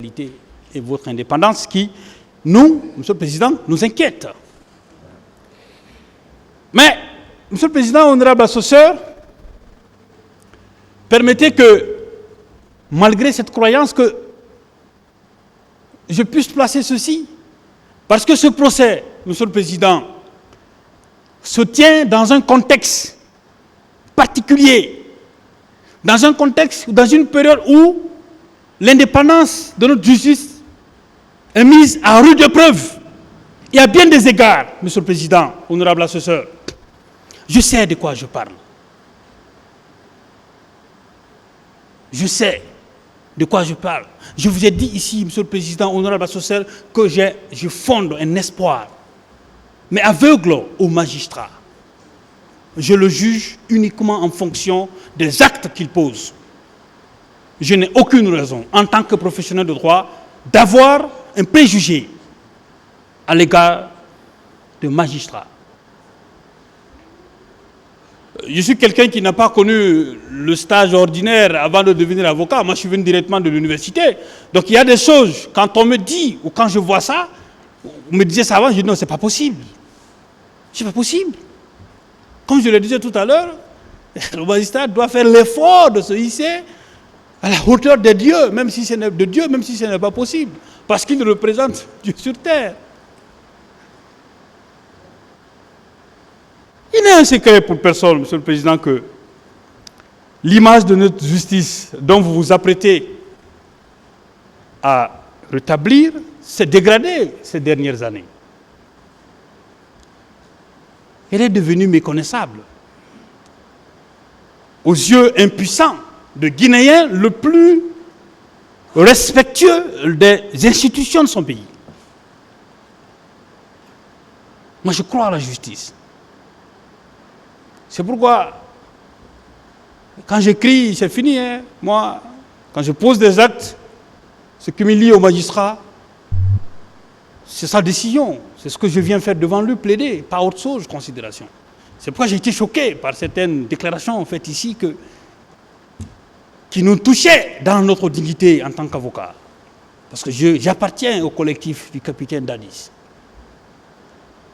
et votre indépendance qui, nous, Monsieur le Président, nous inquiète. Mais, Monsieur le Président, honorable assesseur, permettez que, malgré cette croyance, que je puisse placer ceci. Parce que ce procès, Monsieur le Président, se tient dans un contexte particulier, dans un contexte, dans une période où l'indépendance de notre justice est mise à rude épreuve. Et à bien des égards, Monsieur le Président, honorable assesseur, je sais de quoi je parle. Je sais de quoi je parle. Je vous ai dit ici, Monsieur le Président, honorable assesseur, que je fonde un espoir, mais aveugle aux magistrats. Je le juge uniquement en fonction des actes qu'il pose. Je n'ai aucune raison, en tant que professionnel de droit, d'avoir un préjugé à l'égard de magistrats. Je suis quelqu'un qui n'a pas connu le stage ordinaire avant de devenir avocat. Moi, je suis venu directement de l'université. Donc, il y a des choses, quand on me dit, ou quand je vois ça, on me disait ça avant, je dis non, c'est pas possible. C'est pas possible. Comme je le disais tout à l'heure, le magistrat doit faire l'effort de se hisser à la hauteur de Dieu, même si ce n'est pas possible, parce qu'il représente Dieu sur terre. Il n'est un secret pour personne, Monsieur le Président, que l'image de notre justice dont vous vous apprêtez à rétablir s'est dégradée ces dernières années. Elle est devenue méconnaissable. Aux yeux impuissants de Guinéens le plus respectueux des institutions de son pays. Moi, je crois à la justice. C'est pourquoi, quand j'écris, c'est fini. Moi, quand je pose des actes, ce qui me lie au magistrat, c'est sa décision. C'est ce que je viens faire devant lui, plaider, pas autre chose, considération. C'est pourquoi j'ai été choqué par certaines déclarations faites ici qui nous touchaient dans notre dignité en tant qu'avocat. Parce que j'appartiens au collectif du capitaine Dadis.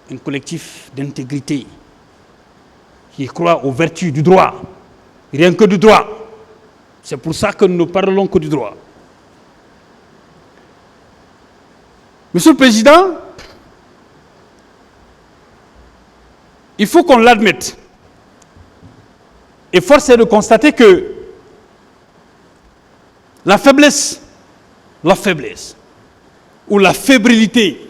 Un collectif d'intégrité qui croit aux vertus du droit. Rien que du droit. C'est pour ça que nous ne parlons que du droit. Monsieur le Président, il faut qu'on l'admette. Et force est de constater que la faiblesse ou la fébrilité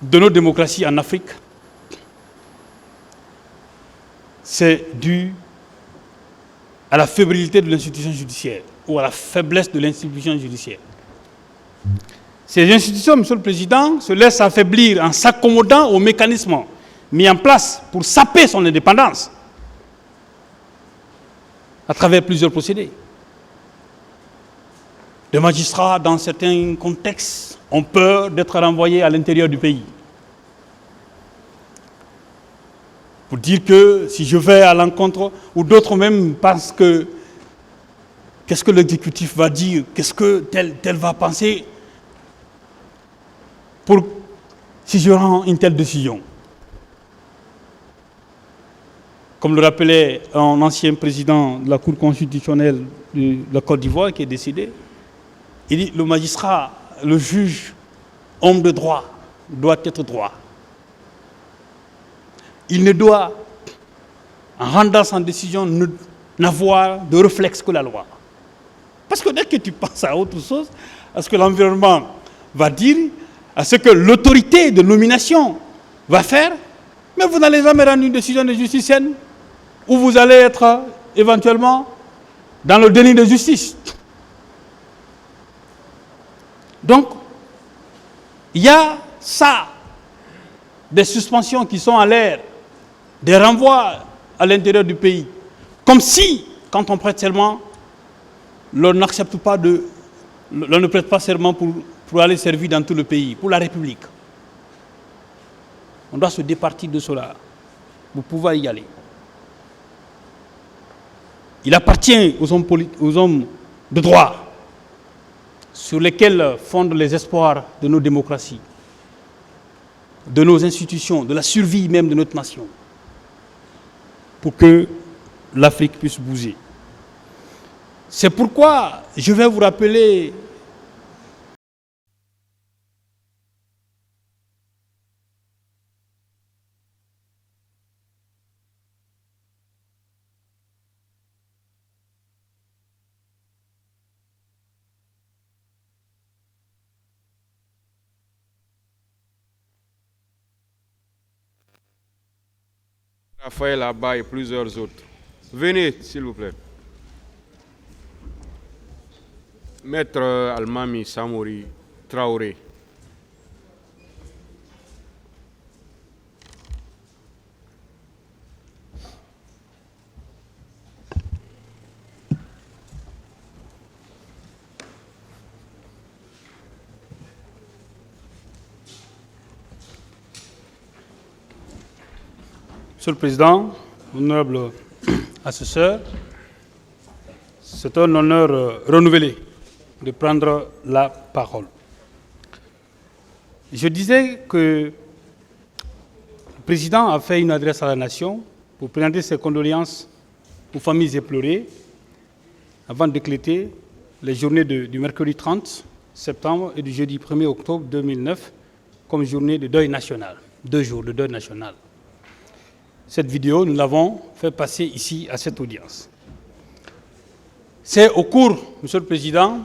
de nos démocraties en Afrique, c'est dû à la fébrilité de l'institution judiciaire ou à la faiblesse de l'institution judiciaire. Ces institutions, Monsieur le Président, se laissent affaiblir en s'accommodant aux mécanismes mis en place pour saper son indépendance à travers plusieurs procédés. Les magistrats, dans certains contextes, ont peur d'être renvoyés à l'intérieur du pays. Pour dire que si je vais à l'encontre, ou d'autres même pensent que qu'est-ce que l'exécutif va dire, qu'est-ce que tel va penser pour si je rends une telle décision. Comme le rappelait un ancien président de la Cour constitutionnelle de la Côte d'Ivoire qui est décédé, il dit le magistrat, le juge, homme de droit, doit être droit. Il ne doit, en rendant sa décision, n'avoir de réflexe que la loi. Parce que dès que tu penses à autre chose, à ce que l'environnement va dire, à ce que l'autorité de nomination va faire, mais vous n'allez jamais rendre une décision de justice saine, où vous allez être éventuellement dans le déni de justice. Donc, il y a ça, des suspensions qui sont à l'air, des renvois à l'intérieur du pays. Comme si, quand on prête serment, l'on n'accepte pas l'on ne prête pas serment pour aller servir dans tout le pays, pour la République. On doit se départir de cela pour pouvoir y aller. Il appartient aux hommes de droit sur lesquels fondent les espoirs de nos démocraties, de nos institutions, de la survie même de notre nation, pour que l'Afrique puisse bouger. C'est pourquoi je vais vous rappeler Raphaël là-bas et plusieurs autres. Venez, s'il vous plaît. Maître Almami Samori Traoré. Monsieur le Président, honorable assesseur, c'est un honneur renouvelé de prendre la parole. Je disais que le Président a fait une adresse à la nation pour présenter ses condoléances aux familles éplorées avant d'éclater les journées du mercredi 30 septembre et du jeudi 1er octobre 2009 comme journée de deuil national, 2 jours de deuil national. Cette vidéo, nous l'avons fait passer ici à cette audience. C'est au cours, Monsieur le Président,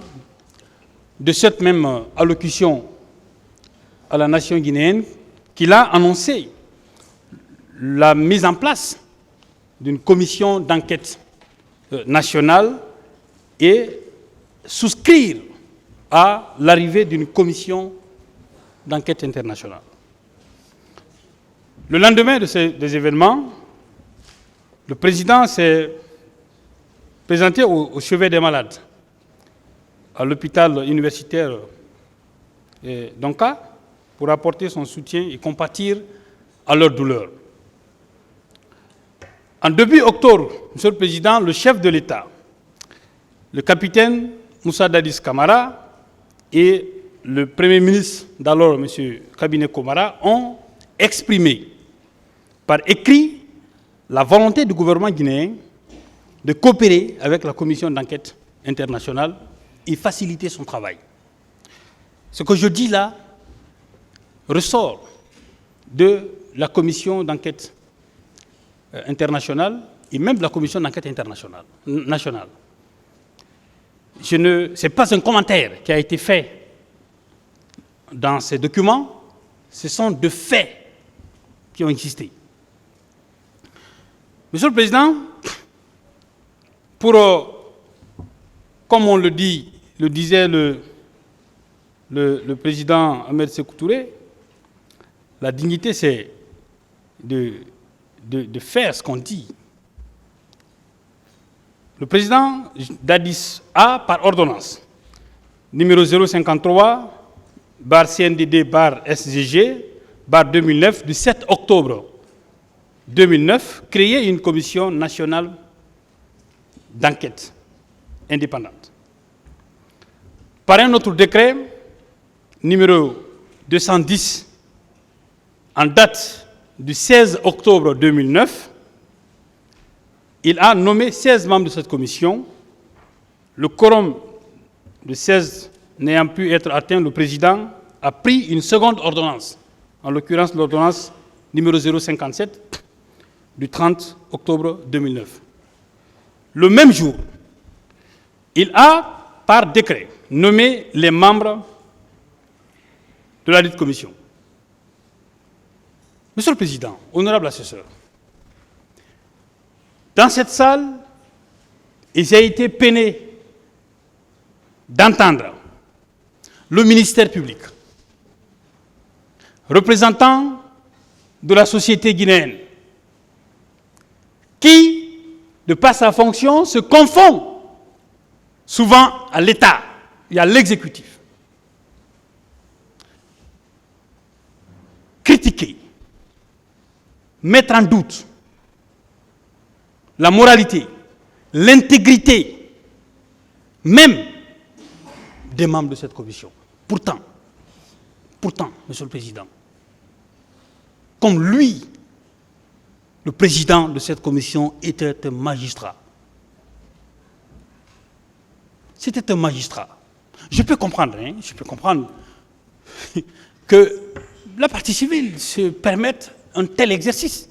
de cette même allocution à la nation guinéenne qu'il a annoncé la mise en place d'une commission d'enquête nationale et souscrire à l'arrivée d'une commission d'enquête internationale. Le lendemain des événements, le président s'est présenté au chevet des malades, à l'hôpital universitaire d'Onka, pour apporter son soutien et compatir à leur douleur. En début octobre, Monsieur le Président, le chef de l'État, le capitaine Moussa Dadis Camara et le Premier ministre d'alors, M. Kabinet Komara, ont exprimé par écrit la volonté du gouvernement guinéen de coopérer avec la commission d'enquête internationale et faciliter son travail. Ce que je dis là ressort de la commission d'enquête internationale et même de la commission d'enquête nationale. Ce n'est pas un commentaire qui a été fait dans ces documents, ce sont de faits qui ont existé. Monsieur le Président, comme on le disait le président Ahmed Sékou Touré, la dignité c'est de faire ce qu'on dit. Le président Dadis a, par ordonnance, numéro 053/CNDD/SGG/2009 du 7 octobre 2009, créé une commission nationale d'enquête indépendante. Par un autre décret, numéro 210, en date du 16 octobre 2009, il a nommé 16 membres de cette commission. Le quorum de 16 n'ayant pu être atteint, le président a pris une seconde ordonnance, en l'occurrence l'ordonnance numéro 057 du 30 octobre 2009. Le même jour, il a, par décret, nommé les membres de la dite commission. Monsieur le Président, honorable assesseur, dans cette salle, il a été peiné d'entendre le ministère public, représentant de la société guinéenne, qui, de par sa fonction, se confond souvent à l'État et à l'exécutif. Critiquer, mettre en doute la moralité, l'intégrité même des membres de cette commission. Pourtant, Monsieur le Président, comme lui, le président de cette commission était un magistrat. C'était un magistrat. Je peux comprendre que la partie civile se permette un tel exercice.